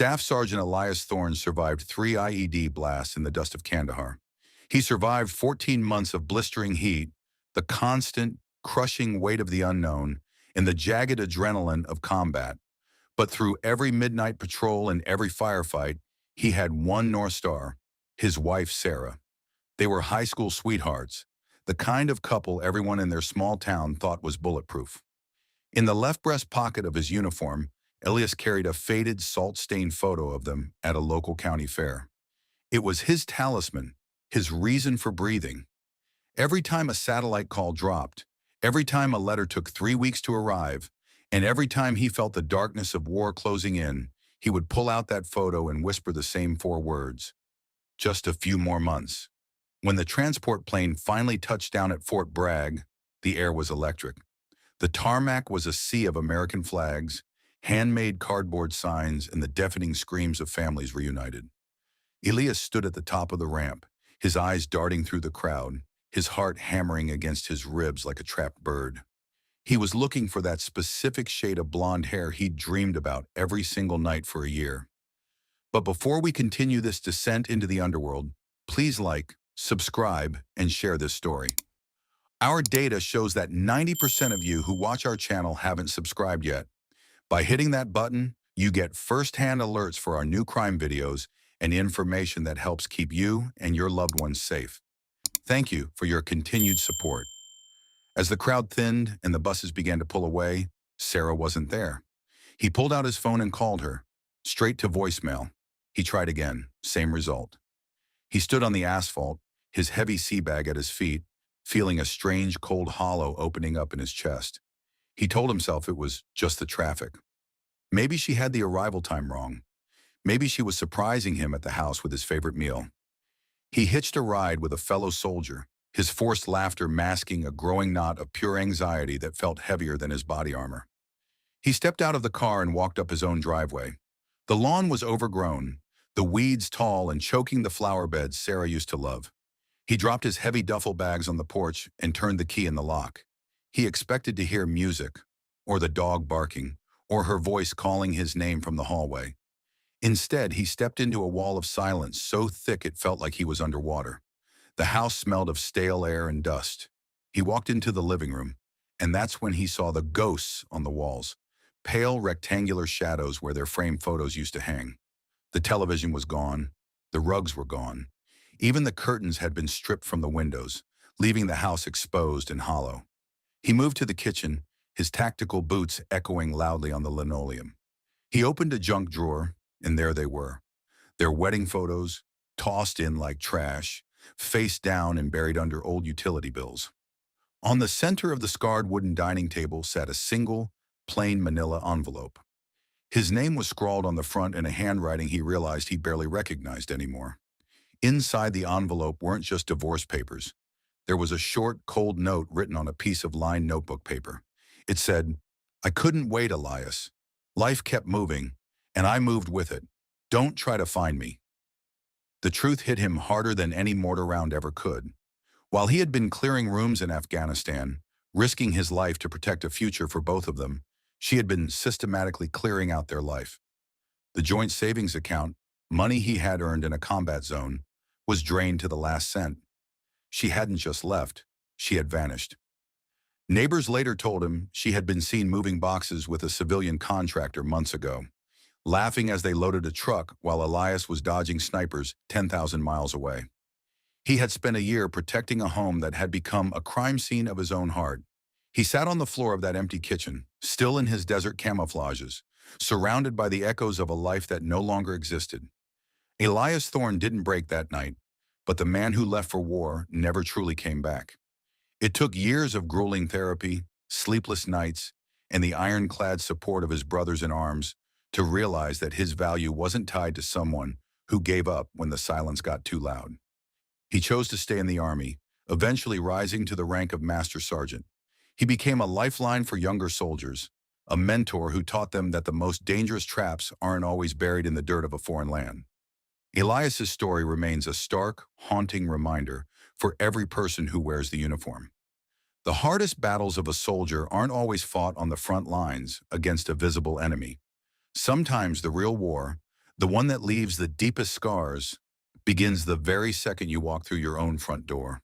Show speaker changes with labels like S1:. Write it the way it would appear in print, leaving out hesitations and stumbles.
S1: Staff Sergeant Elias Thorne survived 3 IED blasts in the dust of Kandahar. He survived 14 months of blistering heat, the constant, crushing weight of the unknown, and the jagged adrenaline of combat. But through every midnight patrol and every firefight, he had one North Star, his wife Sarah. They were high school sweethearts, the kind of couple everyone in their small town thought was bulletproof. In the left breast pocket of his uniform, Elias carried a faded, salt-stained photo of them at a local county fair. It was his talisman, his reason for breathing. Every time a satellite call dropped, every time a letter took 3 weeks to arrive, and every time he felt the darkness of war closing in, he would pull out that photo and whisper the same 4 words. Just a few more months. When the transport plane finally touched down at Fort Bragg, the air was electric. The tarmac was a sea of American flags, handmade cardboard signs, and the deafening screams of families reunited. Elias stood at the top of the ramp, his eyes darting through the crowd, his heart hammering against his ribs like a trapped bird. He was looking for that specific shade of blonde hair he'd dreamed about every single night for a year. But before we continue this descent into the underworld, please like, subscribe, and share this story. Our data shows that 90% of you who watch our channel haven't subscribed yet. By hitting that button, you get first-hand alerts for our new crime videos and information that helps keep you and your loved ones safe. Thank you for your continued support. As the crowd thinned and the buses began to pull away, Sarah wasn't there. He pulled out his phone and called her, straight to voicemail. He tried again, same result. He stood on the asphalt, his heavy sea bag at his feet, feeling a strange cold hollow opening up in his chest. He told himself it was just the traffic. Maybe she had the arrival time wrong. Maybe she was surprising him at the house with his favorite meal. He hitched a ride with a fellow soldier, his forced laughter masking a growing knot of pure anxiety that felt heavier than his body armor. He stepped out of the car and walked up his own driveway. The lawn was overgrown, the weeds tall and choking the flower beds Sarah used to love. He dropped his heavy duffel bags on the porch and turned the key in the lock. He expected to hear music, or the dog barking, or her voice calling his name from the hallway. Instead, he stepped into a wall of silence so thick it felt like he was underwater. The house smelled of stale air and dust. He walked into the living room, and that's when he saw the ghosts on the walls, pale rectangular shadows where their framed photos used to hang. The television was gone. The rugs were gone. Even the curtains had been stripped from the windows, leaving the house exposed and hollow. He moved to the kitchen, his tactical boots echoing loudly on the linoleum. He opened a junk drawer, and there they were. Their wedding photos, tossed in like trash, face down and buried under old utility bills. On the center of the scarred wooden dining table sat a single, plain manila envelope. His name was scrawled on the front in a handwriting he realized he barely recognized anymore. Inside the envelope weren't just divorce papers. There was a short, cold note written on a piece of lined notebook paper. It said, "I couldn't wait, Elias. Life kept moving, and I moved with it. Don't try to find me." The truth hit him harder than any mortar round ever could. While he had been clearing rooms in Afghanistan, risking his life to protect a future for both of them, she had been systematically clearing out their life. The joint savings account, money he had earned in a combat zone, was drained to the last cent. She hadn't just left, she had vanished. Neighbors later told him she had been seen moving boxes with a civilian contractor months ago, laughing as they loaded a truck while Elias was dodging snipers 10,000 miles away. He had spent a year protecting a home that had become a crime scene of his own heart. He sat on the floor of that empty kitchen, still in his desert camouflages, surrounded by the echoes of a life that no longer existed. Elias Thorne didn't break that night, but the man who left for war never truly came back. It took years of grueling therapy, sleepless nights, and the ironclad support of his brothers in arms to realize that his value wasn't tied to someone who gave up when the silence got too loud. He chose to stay in the Army, eventually rising to the rank of Master Sergeant. He became a lifeline for younger soldiers, a mentor who taught them that the most dangerous traps aren't always buried in the dirt of a foreign land. Elias's story remains a stark, haunting reminder for every person who wears the uniform. The hardest battles of a soldier aren't always fought on the front lines against a visible enemy. Sometimes the real war, The one that leaves the deepest scars begins the very second you walk through your own front door.